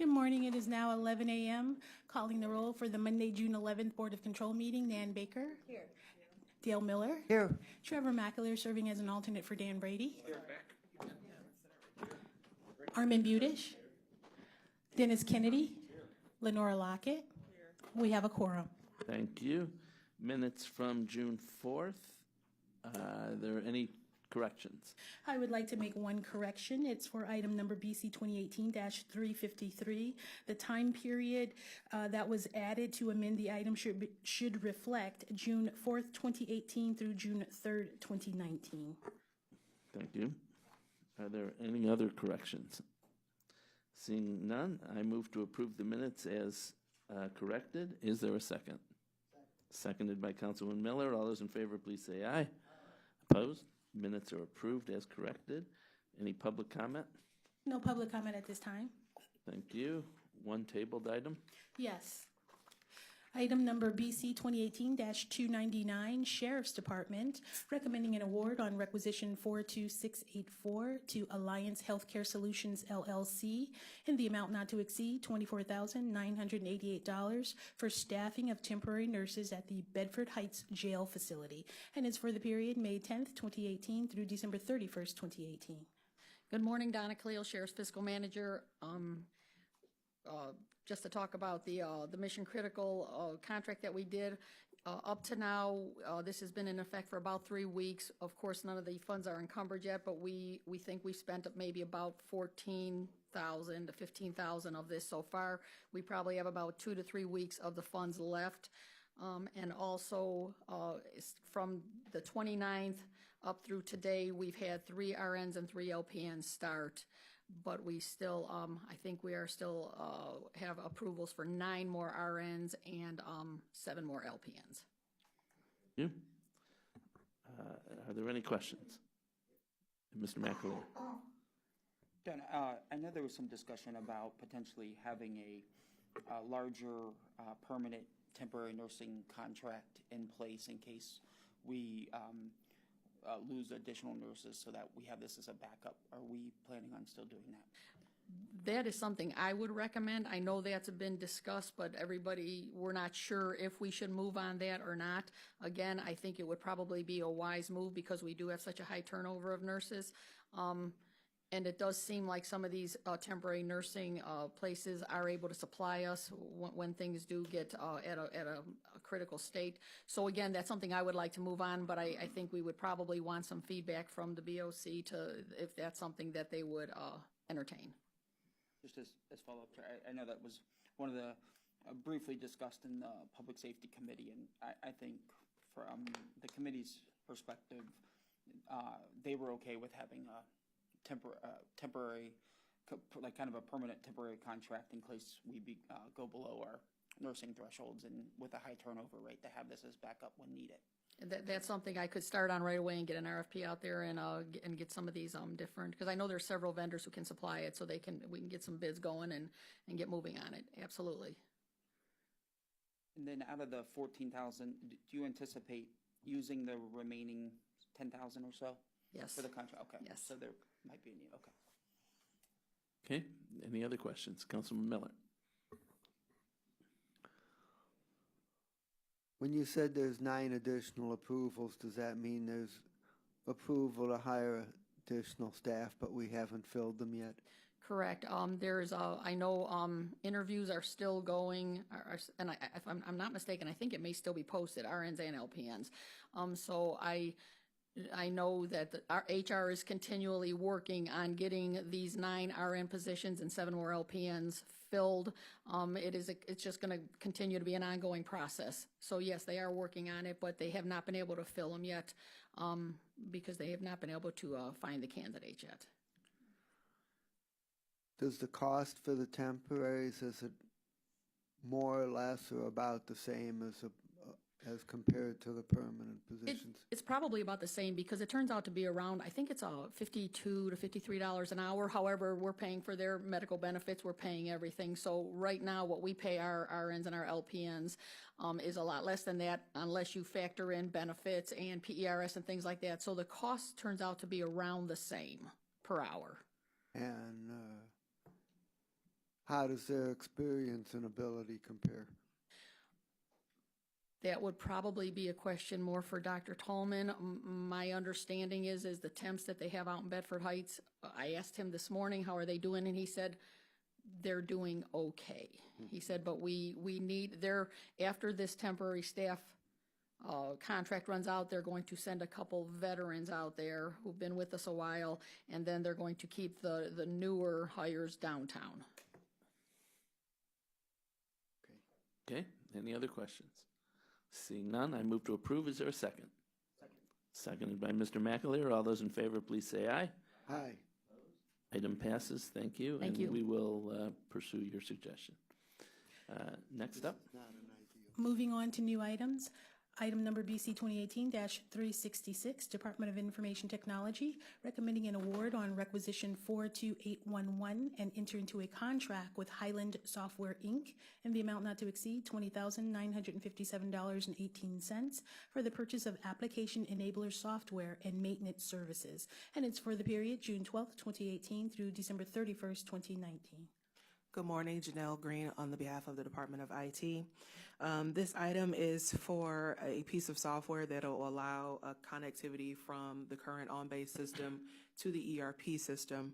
Good morning. It is now 11 a.m. Calling the roll for the Monday, June 11th Board of Control meeting. Nan Baker. Here. Dale Miller. Here. Trevor McAleer serving as an alternate for Dan Brady. Here. Armin Budish. Dennis Kennedy. Lenora Lockett. We have a quorum. Thank you. Minutes from June 4th. Are there any corrections? I would like to make one correction. It's for item number BC 2018-353. The time period that was added to amend the item should reflect June 4th, 2018 through June 3rd, 2019. Thank you. Are there any other corrections? Seeing none, I move to approve the minutes as corrected. Is there a second? Seconded by Councilwoman Miller. All those in favor, please say aye. Opposed? Minutes are approved as corrected. Any public comment? No public comment at this time. Thank you. One tabled item. Yes. Item number BC 2018-299, Sheriff's Department, recommending an award on requisition 42684 to Alliance Healthcare Solutions, LLC, in the amount not to exceed $24,988 for staffing of temporary nurses at the Bedford Heights Jail Facility, and is for the period May 10th, 2018 through December 31st, 2018. Good morning, Donna Cleo, Sheriff's Fiscal Manager. Just to talk about the mission critical contract that we did. Up to now, this has been in effect for about 3 weeks. Of course, none of the funds are encumbered yet, but we think we spent maybe about $14,000 to $15,000 of this so far. We probably have about 2 to 3 weeks of the funds left. And also, from the 29th up through today, we've had 3 RNs and 3 LPNs start. But we still, I think we are still have approvals for 9 more RNs and 7 more LPNs. Thank you. Are there any questions? Mr. McAleer. Donna, I know there was some discussion about potentially having a larger permanent temporary nursing contract in place in case we lose additional nurses, so that we have this as a backup. Are we planning on still doing that? That is something I would recommend. I know that's been discussed, but we're not sure if we should move on that or not. Again, I think it would probably be a wise move because we do have such a high turnover of nurses. And it does seem like some of these temporary nursing places are able to supply us when things do get at a critical state. So again, that's something I would like to move on, but I think we would probably want some feedback from the BOC if that's something that they would entertain. Just as follow-up, I know that was one of the briefly discussed in the Public Safety Committee, and I think from the committee's perspective, they were okay with having a temporary, like kind of a permanent temporary contract in case we go below our nursing thresholds, and with a high turnover rate, to have this as backup when needed. That's something I could start on right away and get an RFP out there and get some of these different, because I know there's several vendors who can supply it, so we can get some bids going and get moving on it. Absolutely. And then out of the 14,000, do you anticipate using the remaining 10,000 or so? Yes. For the contract? Okay. Yes. So there might be a need. Okay. Okay. Any other questions? Councilman Miller. When you said there's 9 additional approvals, does that mean there's approval to hire additional staff, but we haven't filled them yet? Correct. I know interviews are still going, and if I'm not mistaken, I think it may still be posted, RNs and LPNs. So I know that our HR is continually working on getting these 9 RN positions and 7 more LPNs filled. It's just going to continue to be an ongoing process. So yes, they are working on it, but they have not been able to fill them yet because they have not been able to find the candidates yet. Does the cost for the temporaries, is it more or less or about the same as compared to the permanent positions? It's probably about the same because it turns out to be around, I think it's $52 to $53 an hour. However, we're paying for their medical benefits. We're paying everything. So right now what we pay our RNs and our LPNs is a lot less than that unless you factor in benefits and PERS and things like that. So the cost turns out to be around the same per hour. And how does their experience and ability compare? That would probably be a question more for Dr. Tallman. My understanding is the temps that they have out in Bedford Heights, I asked him this morning, how are they doing? And he said, they're doing okay. He said, but we need, after this temporary staff contract runs out, they're going to send a couple veterans out there who've been with us a while, and then they're going to keep the newer hires downtown. Okay, any other questions? Seeing none, I move to approve. Is there a second? Seconded by Mr. McAleer. All those in favor, please say aye. Aye. Item passes. Thank you. Thank you. And we will pursue your suggestion. Next up. Not an ideal. Moving on to new items. Item number BC 2018-366, Department of Information Technology, recommending an award on requisition 42811 and enter into a contract with Highland Software, Inc. in the amount not to exceed $20,957.18 for the purchase of application enabler software and maintenance services. And it's for the period June 12th, 2018 through December 31st, 2019. Good morning, Janelle Green on the behalf of the Department of IT. This item is for a piece of software that will allow connectivity from the current on-base system to the ERP system.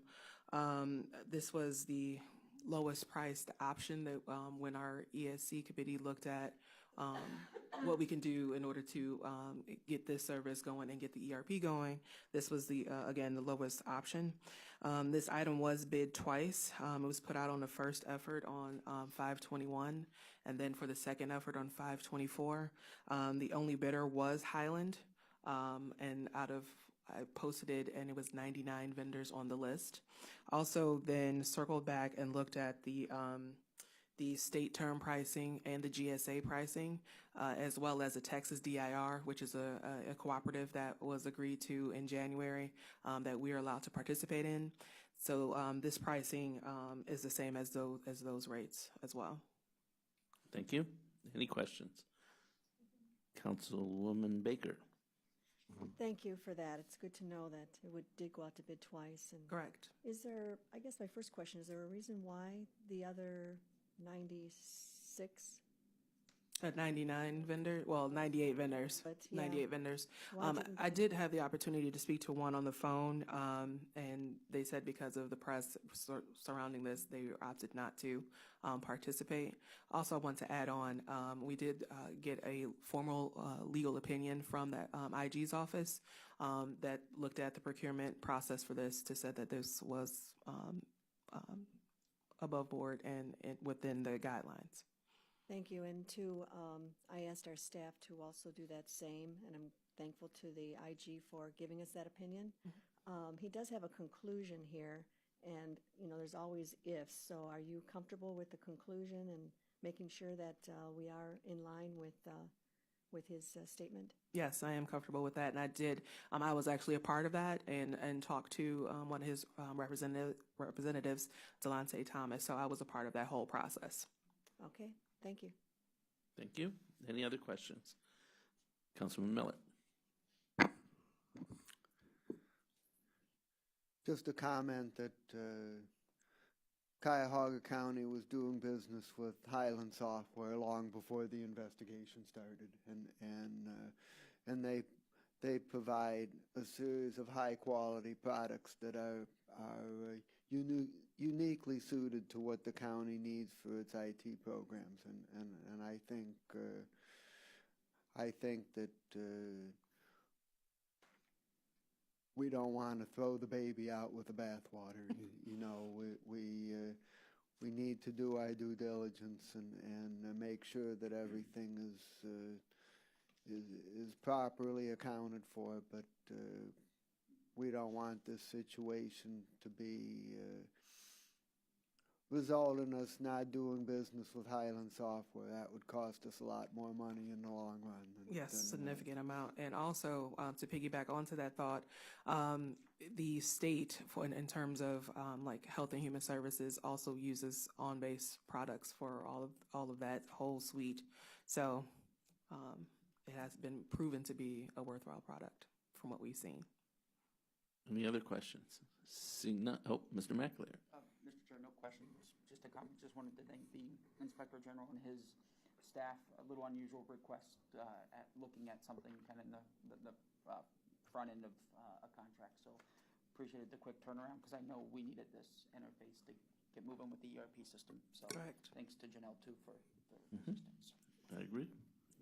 This was the lowest priced option that when our ESC committee looked at what we can do in order to get this service going and get the ERP going. This was again, the lowest option. This item was bid twice. It was put out on the first effort on 5/21, and then for the second effort on 5/24. The only bidder was Highland, and I posted it, and it was 99 vendors on the list. Also then circled back and looked at the state term pricing and the GSA pricing, as well as the Texas DIR, which is a cooperative that was agreed to in January that we are allowed to participate in. So this pricing is the same as those rates as well. Thank you. Any questions? Councilwoman Baker. Thank you for that. It's good to know that it did go out to bid twice. And Correct. is there, I guess my first question, is there a reason why the other 96? 99 vendors, well, 98 vendors, But, yeah. 98 vendors. Why didn't I did have the opportunity to speak to one on the phone, and they said because of the press surrounding this, they opted not to participate. Also, I want to add on, we did get a formal legal opinion from the IG's office that looked at the procurement process for this to say that this was above board and within the guidelines. Thank you. And I asked our staff to also do that same, and I'm thankful to the IG for giving us that opinion. He does have a conclusion here, and, there's always ifs. So are you comfortable with the conclusion and making sure that we are in line with his statement? Yes, I am comfortable with that, and I did. I was actually a part of that and talked to one of his representatives, Delonte Thomas. So I was a part of that whole process. Okay, thank you. Thank you. Any other questions? Councilman Miller. Just a comment that Cuyahoga County was doing business with Highland Software long before the investigation started, and they provide a series of high quality products that are uniquely suited to what the county needs for its IT programs, and I think that we don't want to throw the baby out with the bathwater. We need to do our due diligence and make sure that everything is properly accounted for. But we don't want this situation to be result in us not doing business with Highland Software. That would cost us a lot more money in the long run. Yes, significant amount. And also, to piggyback onto that thought, the state, in terms of like Health and Human Services, also uses on-base products for all of that whole suite. So it has been proven to be a worthwhile product from what we've seen. Any other questions? Seeing none. Oh, Mr. McAleer. Mr. Chair, no questions. Just a just wanted to thank the Inspector General and his staff. A little unusual request at looking at something kind of in the front end of a contract. So appreciated the quick turnaround because I know we needed this interface to get moving with the ERP system. So Correct. thanks to Janelle too for assistance. I agree.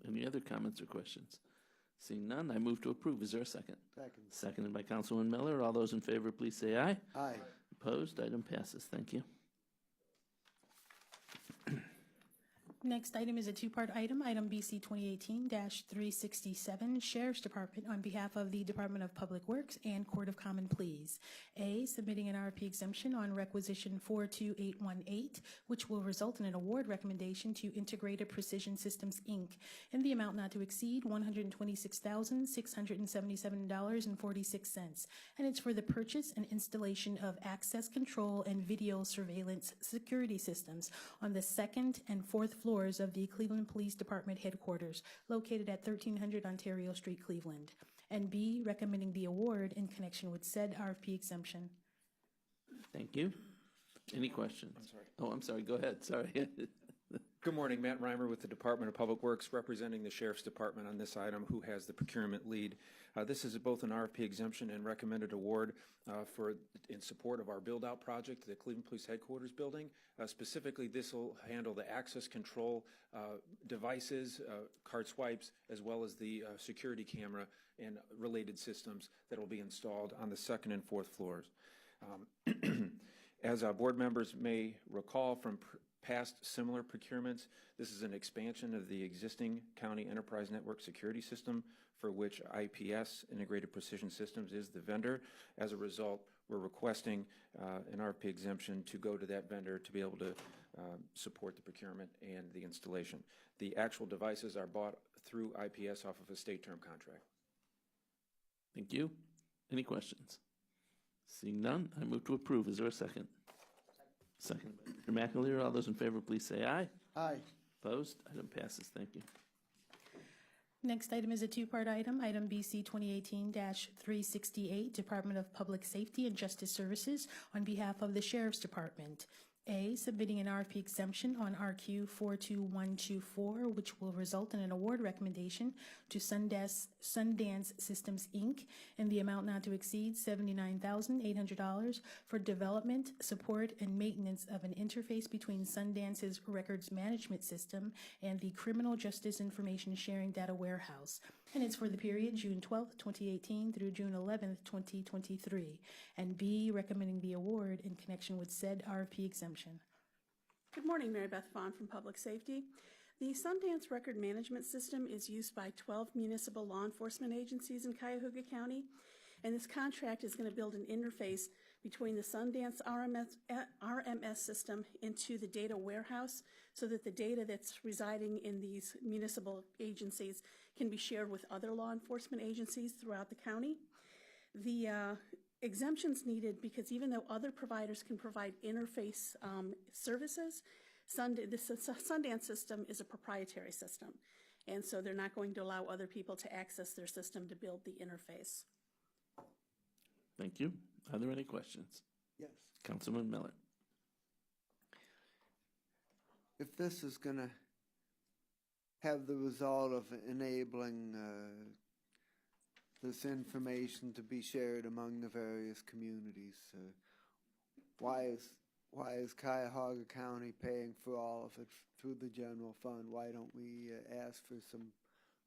Any other comments or questions? Seeing none, I move to approve. Is there a second? Second. Seconded by Councilman Miller. All those in favor, please say aye. Aye. Opposed? Item passes. Thank you. Next item is a two-part item, item BC 2018-367, Sheriff's Department on behalf of the Department of Public Works and Court of Common Pleas. A, submitting an RFP exemption on requisition 42818, which will result in an award recommendation to Integrated Precision Systems, Inc., in the amount not to exceed $126,677.46. And it's for the purchase and installation of access control and video surveillance security systems on the second and fourth floors of the Cleveland Police Department headquarters, located at 1300 Ontario Street, Cleveland. And B, recommending the award in connection with said RFP exemption. Thank you. Any questions? I'm sorry. Oh, I'm sorry. Go ahead. Sorry. Good morning, Matt Reimer with the Department of Public Works, representing the Sheriff's Department on this item, who has the procurement lead. This is both an RFP exemption and recommended award in support of our build-out project, the Cleveland Police Headquarters building. Specifically, this will handle the access control devices, card swipes, as well as the security camera and related systems that will be installed on the second and fourth floors. As board members may recall from past similar procurements, this is an expansion of the existing county enterprise network security system for which IPS, Integrated Precision Systems, is the vendor. As a result, we're requesting an RFP exemption to go to that vendor to be able to support the procurement and the installation. The actual devices are bought through IPS off of a state term contract. Thank you. Any questions? Seeing none, I move to approve. Is there a second? Second. Mr. McAleer, all those in favor, please say aye. Aye. Opposed? Item passes. Thank you. Next item is a two-part item, item BC 2018-368, Department of Public Safety and Justice Services on behalf of the Sheriff's Department. A, submitting an RFP exemption on RQ 42124, which will result in an award recommendation to Sundance Systems, Inc., in the amount not to exceed $79,800 for development, support, and maintenance of an interface between Sundance's records management system and the Criminal Justice Information Sharing Data Warehouse. And it's for the period June 12th, 2018 through June 11th, 2023. And B, recommending the award in connection with said RFP exemption. Good morning, Mary Beth Vaughn from Public Safety. The Sundance Record Management System is used by 12 municipal law enforcement agencies in Cuyahoga County, and this contract is going to build an interface between the Sundance RMS system into the data warehouse so that the data that's residing in these municipal agencies can be shared with other law enforcement agencies throughout the county. The exemptions needed because even though other providers can provide interface services, the Sundance system is a proprietary system, and so they're not going to allow other people to access their system to build the interface. Thank you. Are there any questions? Yes. Councilman Miller. If this is going to have the result of enabling this information to be shared among the various communities, why is Cuyahoga County paying for all of it through the general fund? Why don't we ask for some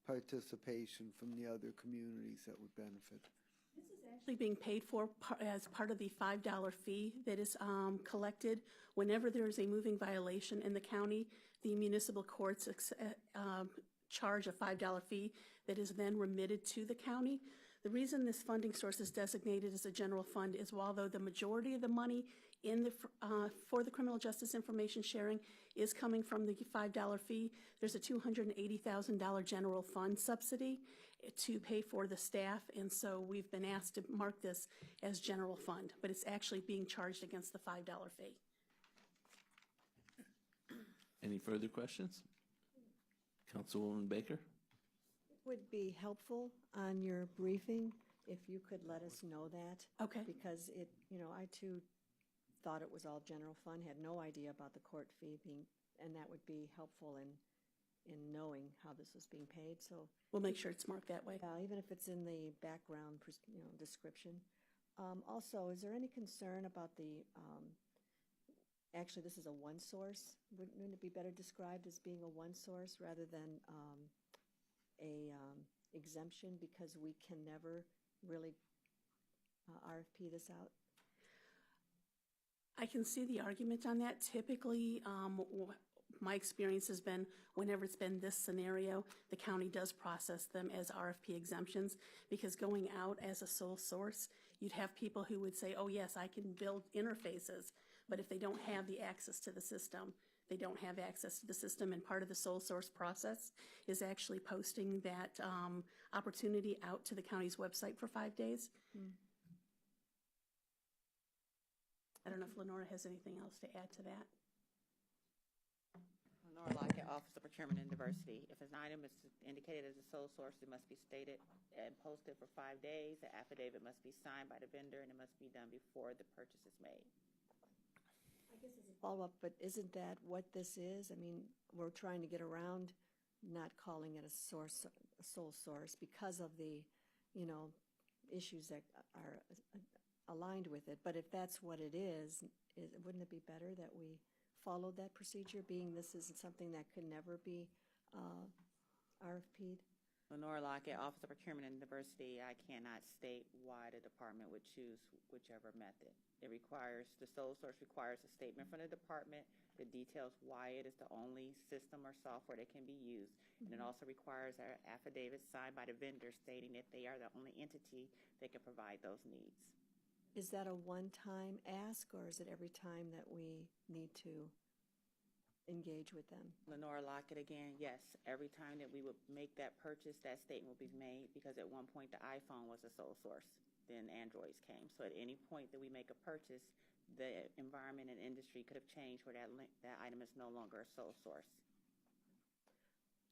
participation from the other communities that would benefit? This is actually being paid for as part of the $5 fee that is collected whenever there is a moving violation in the county. The municipal courts charge a $5 fee that is then remitted to the county. The reason this funding source is designated as a general fund is although the majority of the money for the criminal justice information sharing is coming from the $5 fee, there's a $280,000 general fund subsidy to pay for the staff, and so we've been asked to mark this as general fund, but it's actually being charged against the $5 fee. Any further questions? Councilwoman Baker? It would be helpful on your briefing if you could let us know that. Okay. Because I too thought it was all general fund, had no idea about the court fee being, and that would be helpful in knowing how this was being paid, so, We'll make sure it's marked that way. even if it's in the background, description. Also, is there any concern about the, actually, this is a one source. Wouldn't it be better described as being a one source rather than a exemption, because we can never really RFP this out? I can see the argument on that. Typically, my experience has been whenever it's been this scenario, the county does process them as RFP exemptions, because going out as a sole source, you'd have people who would say, oh yes, I can build interfaces, but if they don't have the access to the system, they don't have access to the system, and part of the sole source process is actually posting that opportunity out to the county's website for 5 days. I don't know if Lenora has anything else to add to that. Lenora Lockett, Office of Procurement and Diversity. If an item is indicated as a sole source, it must be stated and posted for 5 days. The affidavit must be signed by the vendor, and it must be done before the purchase is made. I guess as a follow-up, but isn't that what this is? I mean, we're trying to get around not calling it a sole source because of the, issues that are aligned with it. But if that's what it is, wouldn't it be better that we followed that procedure, being this isn't something that could never be RFP'd? Lenora Lockett, Office of Procurement and Diversity. I cannot state why the department would choose whichever method. The sole source requires a statement from the department that details why it is the only system or software that can be used. And it also requires an affidavit signed by the vendor stating that they are the only entity that can provide those needs. Is that a one-time ask, or is it every time that we need to engage with them? Lenora Lockett again, yes. Every time that we would make that purchase, that statement will be made, because at one point the iPhone was a sole source. Then Androids came. So at any point that we make a purchase, the environment and industry could have changed where that item is no longer a sole source.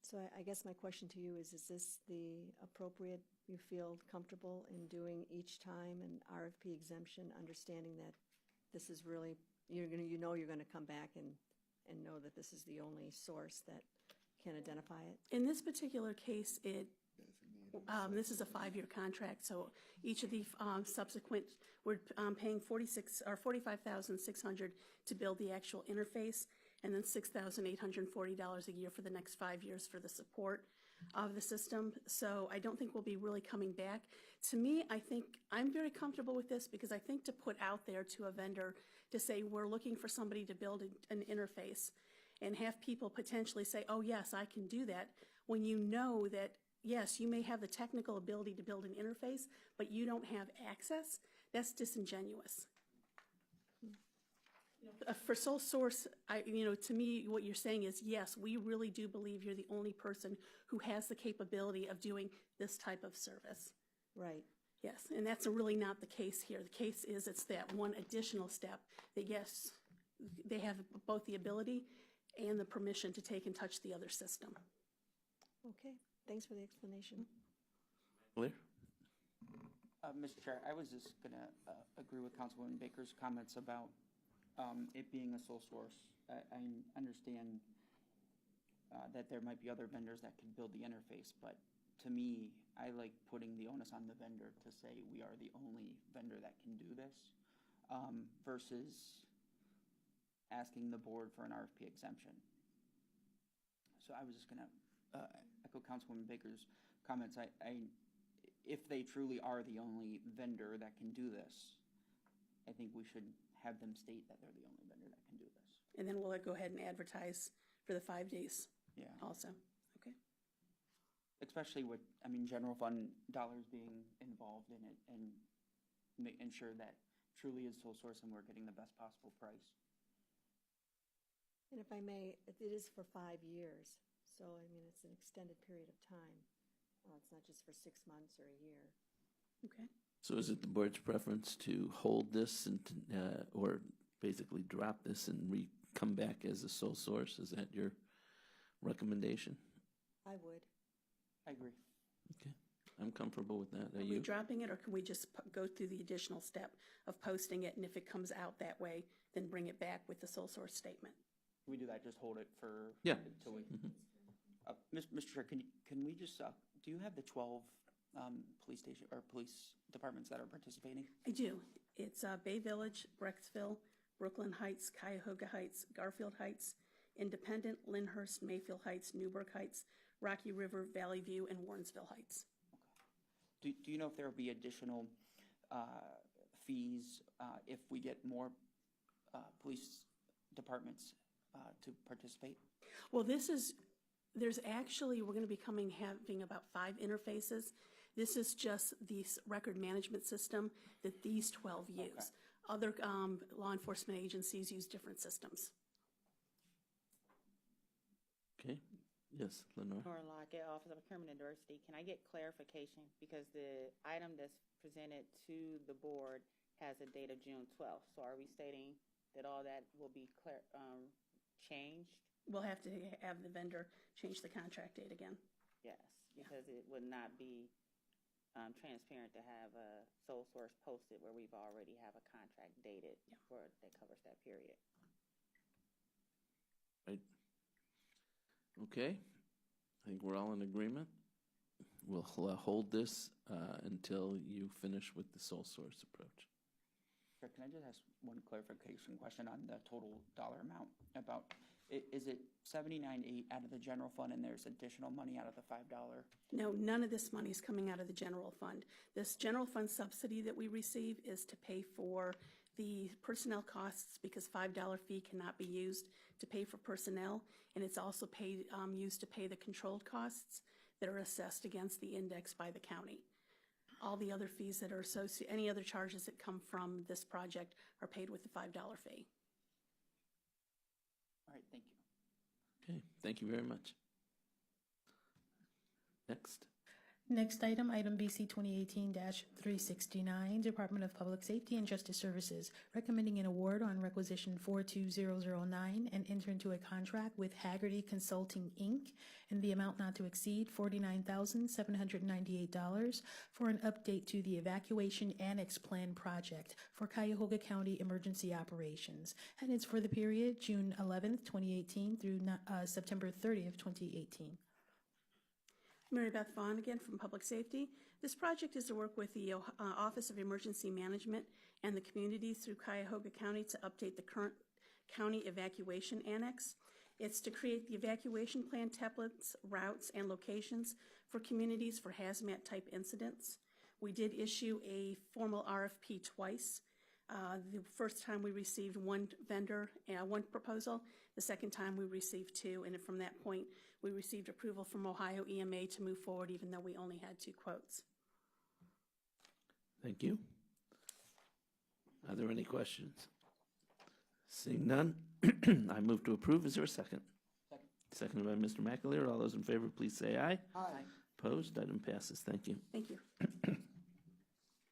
So I guess my question to you is this the appropriate, you feel comfortable in doing each time an RFP exemption, understanding that this is really, you're going to come back and know that this is the only source that can identify it? In this particular case, this is a 5-year contract, so each of the subsequent, we're paying $45,600 to build the actual interface, and then $6,840 a year for the next 5 years for the support of the system. So I don't think we'll be really coming back. To me, I think I'm very comfortable with this, because I think to put out there to a vendor to say we're looking for somebody to build an interface and have people potentially say, oh yes, I can do that, when you know that yes, you may have the technical ability to build an interface, but you don't have access, that's disingenuous. For sole source, to me, what you're saying is, yes, we really do believe you're the only person who has the capability of doing this type of service. Right. Yes, and that's really not the case here. The case is it's that one additional step that, yes, they have both the ability and the permission to take and touch the other system. Okay, thanks for the explanation. Clear? Mr. Chair, I was just going to agree with Councilwoman Baker's comments about it being a sole source. I understand that there might be other vendors that can build the interface, but to me, I like putting the onus on the vendor to say we are the only vendor that can do this, versus asking the board for an RFP exemption. So I was just going to echo Councilwoman Baker's comments. If they truly are the only vendor that can do this, I think we should have them state that they're the only vendor that can do this. And then we'll go ahead and advertise for the 5 days Yeah. also. Okay. Especially with, general fund dollars being involved in it, and ensure that truly is sole source and we're getting the best possible price. And if I may, it is for 5 years, so it's an extended period of time. It's not just for 6 months or a year. Okay. So is it the board's preference to hold this and or basically drop this and come back as a sole source? Is that your recommendation? I would. I agree. Okay, I'm comfortable with that. Are we dropping it, or can we just go through the additional step of posting it, and if it comes out that way, then bring it back with the sole source statement. Can we do that, just hold it for? Yeah. Until we, Mr. Chair, can we just, do you have the 12 police station, or police departments that are participating? I do. It's Bay Village, Brecksville, Brooklyn Heights, Cuyahoga Heights, Garfield Heights, Independent, Lyndhurst, Mayfield Heights, Newburgh Heights, Rocky River, Valley View, and Warrensville Heights. Do you know if there will be additional fees if we get more police departments to participate? Well, there's actually, we're going to be having about 5 interfaces. This is just the record management system that these 12 use. Okay. Other law enforcement agencies use different systems. Okay, yes, Lenore. Nora Lockett, Office of Procurement and Diversity. Can I get clarification? Because the item that's presented to the board has a date of June 12th. So are we stating that all that will be changed? We'll have to have the vendor change the contract date again. Yes, because it would not be transparent to have a sole source posted where we've already have a contract dated that covers that period. Right. Okay, I think we're all in agreement. We'll hold this until you finish with the sole source approach. Sure, can I just ask one clarification question on the total dollar amount? About, is it 79.8 out of the general fund and there's additional money out of the $5? No, none of this money is coming out of the general fund. This general fund subsidy that we receive is to pay for the personnel costs, because $5 fee cannot be used to pay for personnel, and it's also used to pay the controlled costs that are assessed against the index by the county. All the other fees that are associated, any other charges that come from this project are paid with the $5 fee. All right, thank you. Okay, thank you very much. Next. Next item, item BC 2018-369, Department of Public Safety and Justice Services, recommending an award on requisition 42009 and enter into a contract with Haggerty Consulting, Inc. in the amount not to exceed $49,798 for an update to the Evacuation Annex Plan project for Cuyahoga County Emergency Operations. And it's for the period June 11th, 2018 through September 30th, 2018. Mary Beth Vaughn again from Public Safety. This project is to work with the Office of Emergency Management and the community through Cuyahoga County to update the current county evacuation annex. It's to create the evacuation plan templates, routes, and locations for communities for hazmat type incidents. We did issue a formal RFP twice. The first time we received one vendor, one proposal. The second time we received 2, and from that point, we received approval from Ohio EMA to move forward, even though we only had 2 quotes. Thank you. Are there any questions? Seeing none, I move to approve. Is there a second? Seconded by Mr. McAleer. All those in favor, please say aye. Aye. Opposed? Item passes. Thank you. Thank you.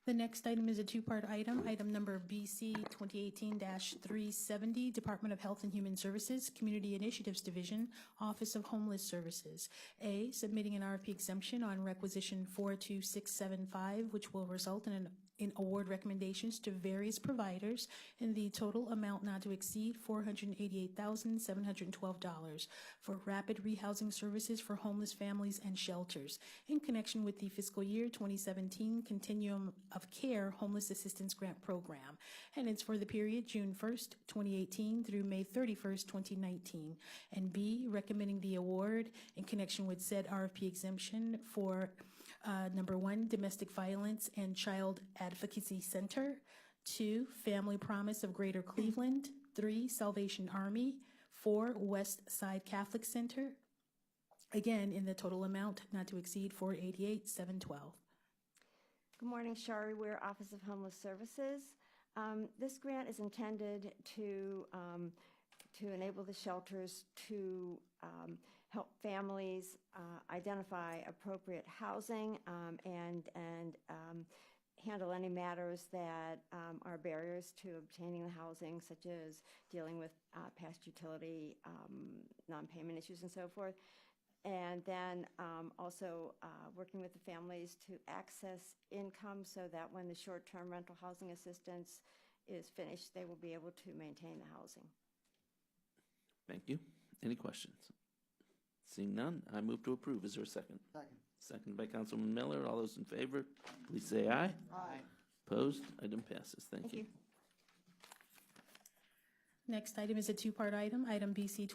The next item is a 2-part item. Item number BC 2018-370, Department of Health and Human Services, Community Initiatives Division, Office of Homeless Services. A, submitting an RFP exemption on requisition 42675, which will result in award recommendations to various providers in the total amount not to exceed $488,712 for rapid rehousing services for homeless families and shelters in connection with the fiscal year 2017 Continuum of Care Homeless Assistance Grant Program. And it's for the period June 1st, 2018 through May 31st, 2019. And B, recommending the award in connection with said RFP exemption for number 1, Domestic Violence and Child Advocacy Center. 2, Family Promise of Greater Cleveland. 3, Salvation Army. 4, West Side Catholic Center. Again, in the total amount not to exceed $488,712. Good morning, Shari Weir, Office of Homeless Services. This grant is intended to enable the shelters to help families identify appropriate housing and handle any matters that are barriers to obtaining the housing, such as dealing with past utility non-payment issues and so forth. And then also working with the families to access income so that when the short-term rental housing assistance is finished, they will be able to maintain the housing. Thank you. Any questions? Seeing none, I move to approve. Is there a second? Second. Second by Councilman Miller. All those in favor, please say aye. Aye. Opposed? Item passes. Thank you. Next item is a two-part item, item BC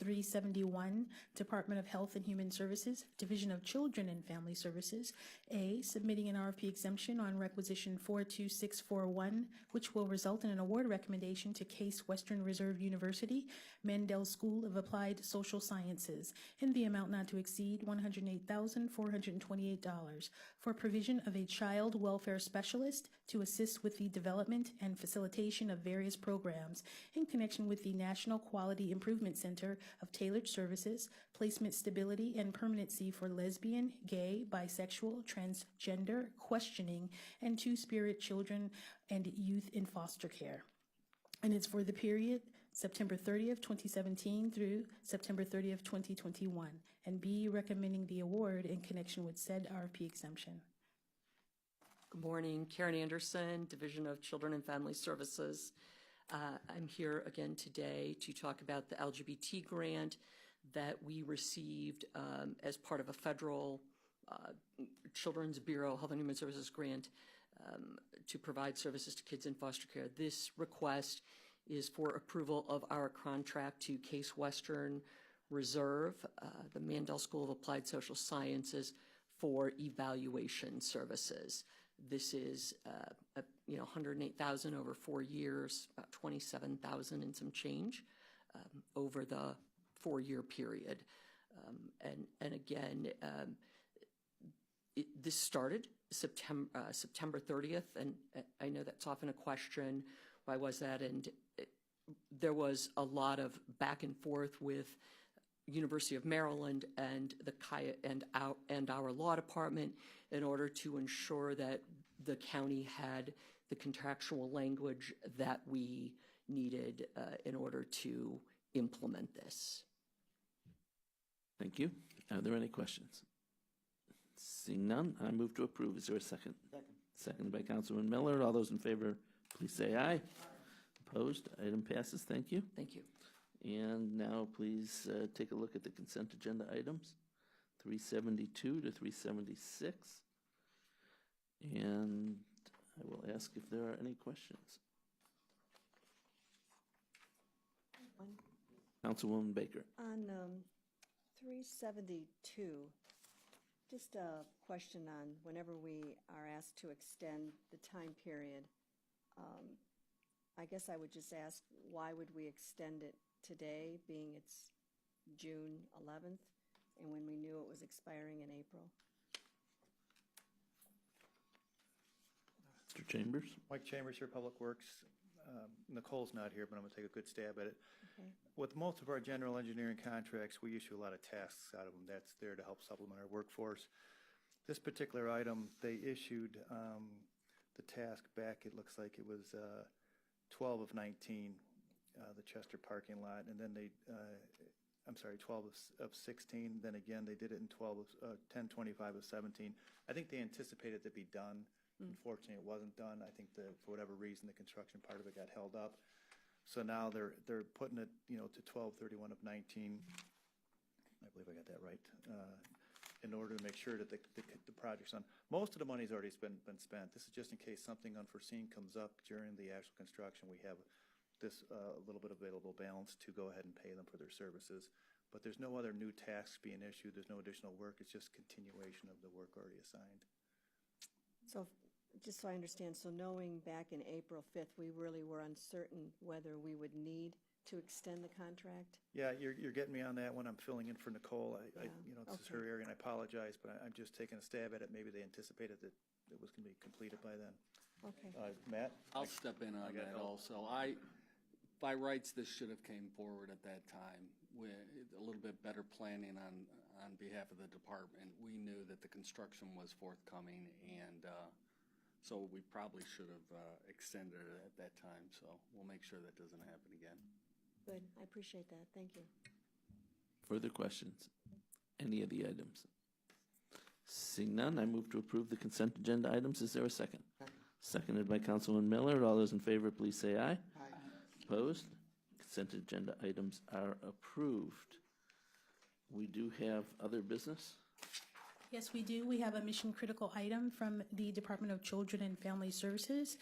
2018-371, Department of Health and Human Services, Division of Children and Family Services. A, submitting an RFP exemption on requisition 42641, which will result in an award recommendation to Case Western Reserve University, Mandel School of Applied Social Sciences, in the amount not to exceed $108,428 for provision of a child welfare specialist to assist with the development and facilitation of various programs in connection with the National Quality Improvement Center of Tailored Services, Placement Stability and Permanency for Lesbian, Gay, Bisexual, Transgender, Questioning, and Two-Spirit Children and Youth in Foster Care. And it's for the period September 30th, 2017 through September 30th, 2021. And B, recommending the award in connection with said RFP exemption. Good morning, Karen Anderson, Division of Children and Family Services. I'm here again today to talk about the LGBT grant that we received as part of a federal Children's Bureau Health and Human Services grant to provide services to kids in foster care. This request is for approval of our contract to Case Western Reserve, the Mandel School of Applied Social Sciences, for evaluation services. This is $108,000 over 4 years, about $27,000 and some change over the 4-year period. This started September 30th, and I know that's often a question. Why was that? And there was a lot of back and forth with University of Maryland and the and our law department in order to ensure that the county had the contractual language that we needed in order to implement this. Thank you. Are there any questions? Seeing none, I move to approve. Is there a second? Second. Second by Councilman Miller. All those in favor, please say aye. Opposed? Item passes. Thank you. Thank you. And now please take a look at the consent agenda items, 372 to 376. And I will ask if there are any questions. Councilwoman Baker. On 372, just a question on whenever we are asked to extend the time period. I guess I would just ask, why would we extend it today, being it's June 11th, and when we knew it was expiring in April? Mr. Chambers. Mike Chambers here, Public Works. Nicole's not here, but I'm going to take a good stab at it. Okay. With most of our general engineering contracts, we issue a lot of tasks out of them. That's there to help supplement our workforce. This particular item, they issued the task back, it looks like it was 12 of 19, the Chester parking lot, and then they, 12 of 16, then again, they did it in 10/25 of 17. I think they anticipated to be done. Unfortunately, it wasn't done. I think that for whatever reason, the construction part of it got held up. So now they're putting it, to 12/31 of 19. I believe I got that right. In order to make sure that the project's on. Most of the money's already been spent. This is just in case something unforeseen comes up during the actual construction. We have this little bit of available balance to go ahead and pay them for their services. But there's no other new tasks being issued. There's no additional work. It's just continuation of the work already assigned. So just so I understand, so knowing back in April 5th, we really were uncertain whether we would need to extend the contract? Yeah, you're getting me on that one. I'm filling in for Nicole. This is her Okay. area, and I apologize, but I'm just taking a stab at it. Maybe they anticipated that it was going to be completed by then. Okay. Matt? I'll step in on I got that help. also. By rights, this should have came forward at that time with a little bit better planning on behalf of the department. We knew that the construction was forthcoming, and so we probably should have extended it at that time. So we'll make sure that doesn't happen again. Good, I appreciate that, thank you. Further questions? Any of the items? Seeing none, I move to approve the consent agenda items. Is there a second? Seconded by Councilman Miller. All those in favor, please say aye. Opposed? Consent agenda items are approved. We do have other business. Yes, we do. We have a mission-critical item from the Department of Children and Family Services.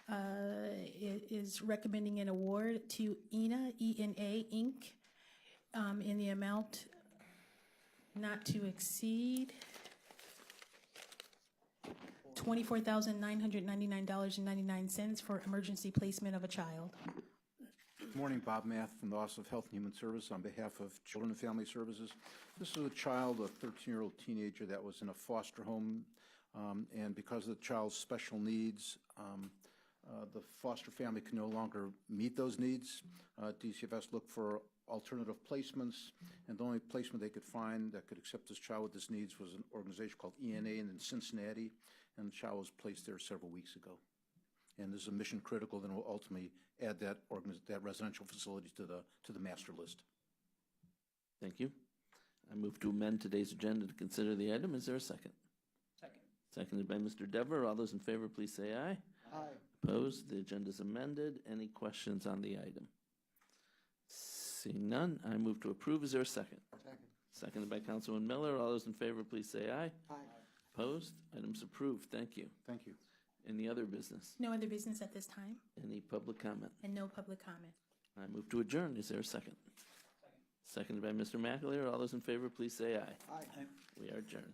It is recommending an award to ENA, E-N-A, Inc., in the amount not to exceed $24,999.99 for emergency placement of a child. Good morning, Bob Math from the Office of Health and Human Services on behalf of Children and Family Services. This is a child, a 13-year-old teenager that was in a foster home, and because of the child's special needs, the foster family can no longer meet those needs. DCFS looked for alternative placements, and the only placement they could find that could accept this child with his needs was an organization called ENA in Cincinnati, and the child was placed there several weeks ago. And this is a mission critical, then we'll ultimately add that residential facility to the master list. Thank you. I move to amend today's agenda to consider the item. Is there a second? Second. Seconded by Mr. Dever. All those in favor, please say aye. Aye. Opposed? The agenda is amended. Any questions on the item? Seeing none, I move to approve. Is there a second? Second. Seconded by Councilman Miller. All those in favor, please say aye. Aye. Opposed? Item's approved. Thank you. Thank you. Any other business? No other business at this time, Any public comment? and no public comment. I move to adjourn. Is there a second? Seconded by Mr. McAleer. All those in favor, please say aye. Aye. We are adjourned.